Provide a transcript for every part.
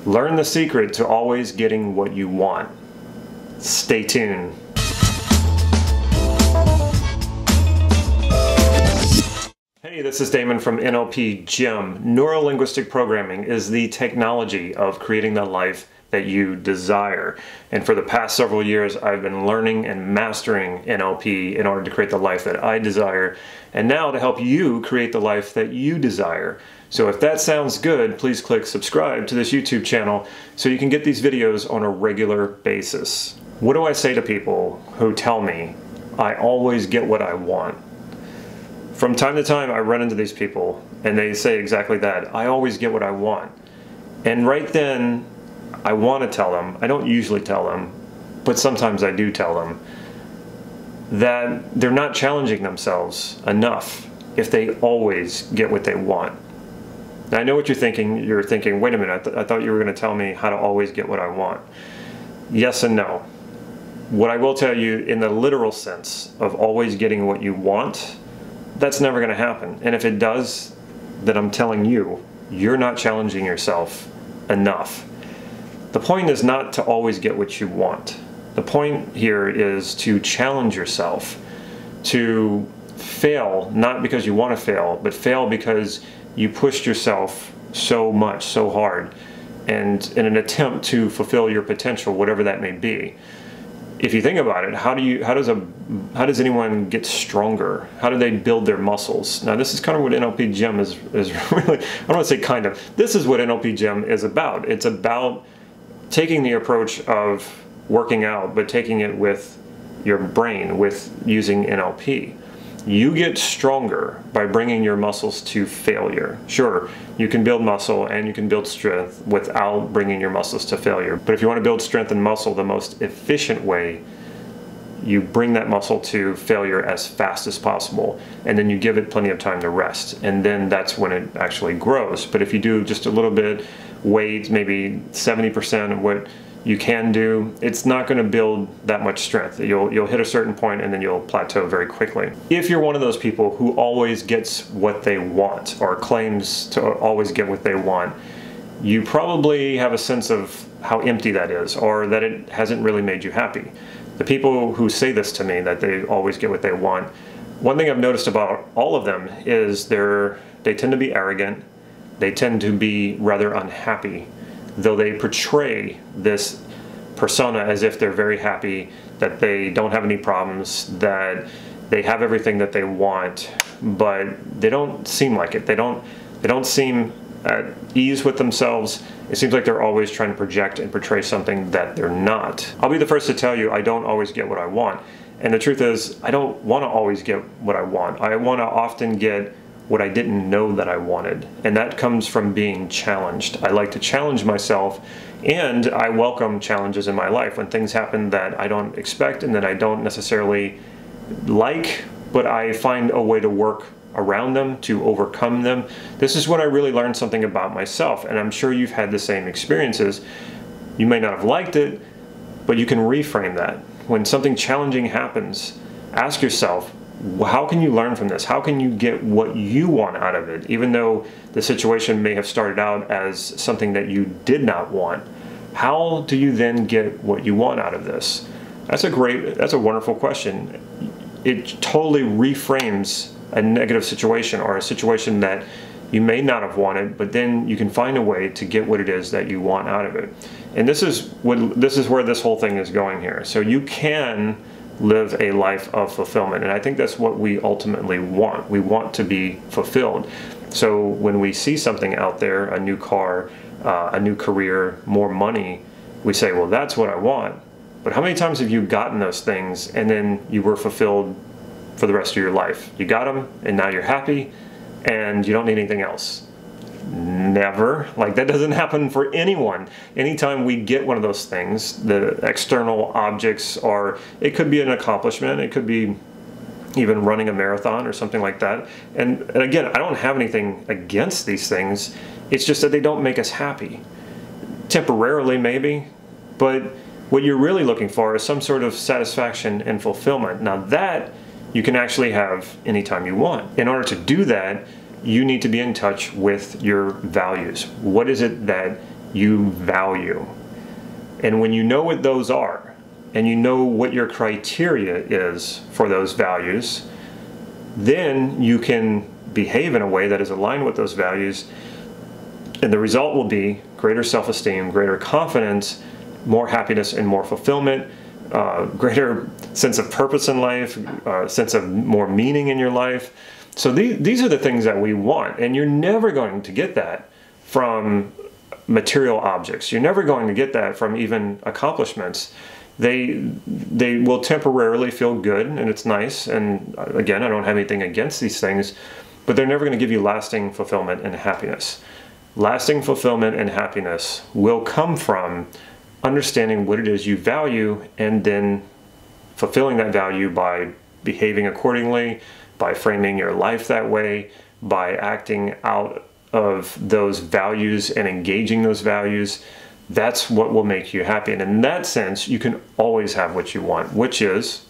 Learn the secret to always getting what you want. Stay tuned. Hey, this is Damon from NLP Gym. Neuro-linguistic programming is the technology of creating the life that you desire. And for the past several years, I've been learning and mastering NLP in order to create the life that I desire, and now to help you create the life that you desire. So if that sounds good, please click subscribe to this YouTube channel so you can get these videos on a regular basis. What do I say to people who tell me, I always get what I want? From time to time, I run into these people and they say exactly that. I always get what I want. And right then, I want to tell them, I don't usually tell them, but sometimes I do tell them, that they're not challenging themselves enough if they always get what they want. Now, I know what you're thinking. You're thinking, wait a minute, I thought you were going to tell me how to always get what I want. Yes and no. What I will tell you in the literal sense of always getting what you want, that's never going to happen. And if it does, then I'm telling you, you're not challenging yourself enough. The point is not to always get what you want. The point here is to challenge yourself, to fail, not because you want to fail, but fail because you pushed yourself so much, so hard, and in an attempt to fulfill your potential, whatever that may be. If you think about it, how does anyone get stronger? How do they build their muscles? Now, this is kind of what NLP Gym is really, I don't want to say kind of, this is what NLP Gym is about. It's about taking the approach of working out, but taking it with your brain, with using NLP. You get stronger by bringing your muscles to failure. Sure, you can build muscle and you can build strength without bringing your muscles to failure. But if you want to build strength and muscle the most efficient way, you bring that muscle to failure as fast as possible, and then you give it plenty of time to rest, and then that's when it actually grows. But if you do just a little bit, weight, maybe 70% of what you can do, it's not going to build that much strength. You'll hit a certain point and then you'll plateau very quickly. If you're one of those people who always gets what they want or claims to always get what they want, you probably have a sense of how empty that is, or that it hasn't really made you happy. The people who say this to me, that they always get what they want, one thing I've noticed about all of them is they tend to be arrogant. They tend to be rather unhappy, though they portray this persona as if they're very happy, that they don't have any problems, that they have everything that they want, but they don't seem like it. They don't seem at ease with themselves. It seems like they're always trying to project and portray something that they're not. I'll be the first to tell you, I don't always get what I want. And the truth is, I don't want to always get what I want. I want to often get what I didn't know that I wanted. And that comes from being challenged. I like to challenge myself, and I welcome challenges in my life when things happen that I don't expect and that I don't necessarily like, but I find a way to work around them, to overcome them. This is when I really learned something about myself, and I'm sure you've had the same experiences. You may not have liked it, but you can reframe that. When something challenging happens, ask yourself, how can you learn from this? How can you get what you want out of it, even though the situation may have started out as something that you did not want? How do you then get what you want out of this? That's a wonderful question. It totally reframes a negative situation, or a situation that you may not have wanted, but then you can find a way to get what it is that you want out of it. And this is where this whole thing is going here. So you can live a life of fulfillment, and I think that's what we ultimately want. We want to be fulfilled. So when we see something out there, a new car, a new career, more money, we say, well, that's what I want. But how many times have you gotten those things and then you were fulfilled for the rest of your life? You got them and now you're happy and you don't need anything else? Never. Like, that doesn't happen for anyone. Anytime we get one of those things, the external objects, or it could be an accomplishment, it could be even running a marathon or something like that. And again, I don't have anything against these things. It's just that they don't make us happy. Temporarily, maybe, but what you're really looking for is some sort of satisfaction and fulfillment. Now that you can actually have anytime you want. In order to do that, you need to be in touch with your values. What is it that you value. And when you know what those are, and you know what your criteria is for those values, then you can behave in a way that is aligned with those values, and the result will be greater self-esteem, greater confidence, more happiness and more fulfillment, greater sense of purpose in life, sense of more meaning in your life. So these are the things that we want, and you're never going to get that from material objects. You're never going to get that from even accomplishments. They will temporarily feel good, and it's nice, and again, I don't have anything against these things, but they're never going to give you lasting fulfillment and happiness. Lasting fulfillment and happiness will come from understanding what it is you value and then fulfilling that value by behaving accordingly, by framing your life that way, by acting out of those values and engaging those values. That's what will make you happy. And in that sense, you can always have what you want, which is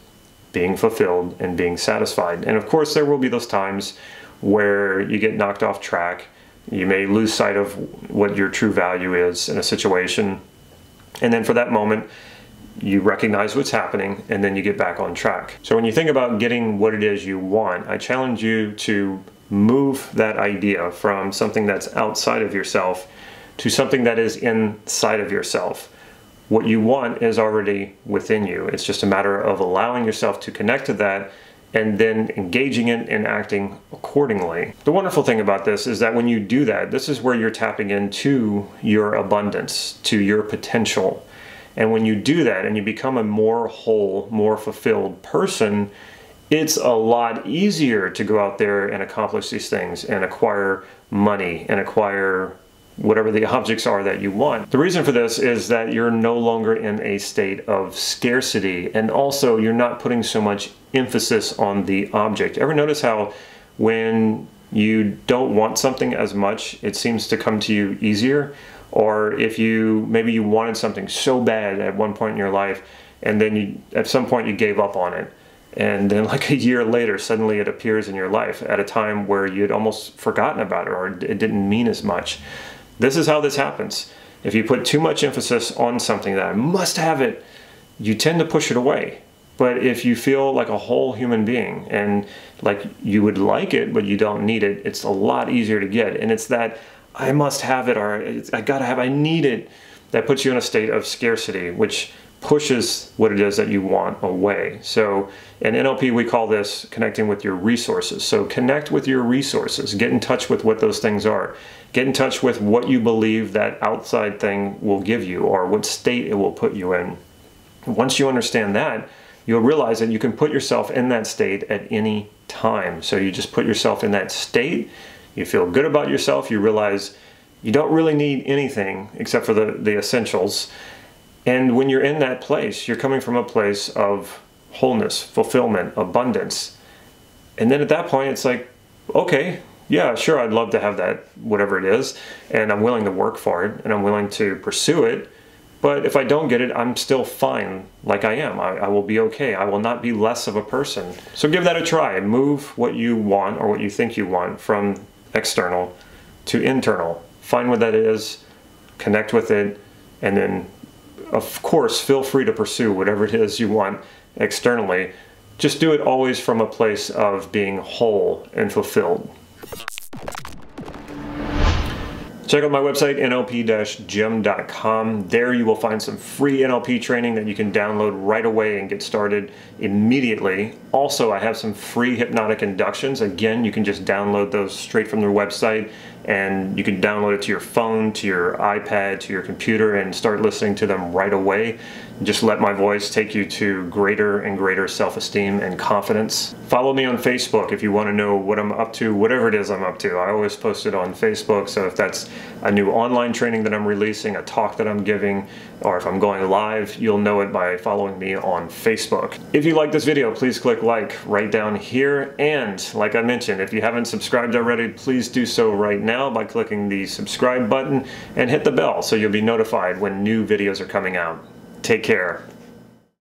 being fulfilled and being satisfied. And of course, there will be those times where you get knocked off track. You may lose sight of what your true value is in a situation. And then for that moment, you recognize what's happening, and then you get back on track. So when you think about getting what it is you want, I challenge you to move that idea from something that's outside of yourself to something that is inside of yourself. What you want is already within you. It's just a matter of allowing yourself to connect to that and then engaging it and acting accordingly. The wonderful thing about this is that when you do that, this is where you're tapping into your abundance, to your potential. And when you do that and you become a more whole, more fulfilled person, it's a lot easier to go out there and accomplish these things and acquire money and acquire whatever the objects are that you want. The reason for this is that you're no longer in a state of scarcity, and also you're not putting so much emphasis on the object. Ever notice how when you don't want something as much, it seems to come to you easier? Or if maybe you wanted something so bad at one point in your life, and then at some point you gave up on it, and then like a year later suddenly it appears in your life at a time where you'd almost forgotten about it, or it didn't mean as much. This is how this happens. If you put too much emphasis on something that I must have it, you tend to push it away. But if you feel like a whole human being and like you would like it but you don't need it, it's a lot easier to get. And it's that I must have it, or I gotta have, I need it, that puts you in a state of scarcity, which pushes what it is that you want away. So in NLP, we call this connecting with your resources. So connect with your resources, get in touch with what those things are. Get in touch with what you believe that outside thing will give you, or what state it will put you in. Once you understand that, you'll realize that you can put yourself in that state at any time. So you just put yourself in that state, you feel good about yourself, you realize you don't really need anything except for the essentials. And when you're in that place, you're coming from a place of wholeness, fulfillment, abundance. And then at that point, it's like, okay, yeah, sure, I'd love to have that, whatever it is, and I'm willing to work for it, and I'm willing to pursue it. But if I don't get it, I'm still fine like I am. I will be okay. I will not be less of a person. So give that a try. Move what you want, or what you think you want, from external to internal. Find what that is, connect with it, and then, of course, feel free to pursue whatever it is you want externally. Just do it always from a place of being whole and fulfilled. Check out my website, nlp-gym.com. There you will find some free NLP training that you can download right away and get started immediately. Also, I have some free hypnotic inductions. Again, you can just download those straight from their website, and you can download it to your phone, to your iPad, to your computer, and start listening to them right away. Just let my voice take you to greater and greater self-esteem and confidence. Follow me on Facebook if you want to know what I'm up to, whatever it is I'm up to. I always post it on Facebook, so if that's a new online training that I'm releasing, a talk that I'm giving, or if I'm going live, you'll know it by following me on Facebook. If you like this video, please click like right down here. And like I mentioned, if you haven't subscribed already, please do so right now by clicking the subscribe button and hit the bell so you'll be notified when new videos are coming out. Take care.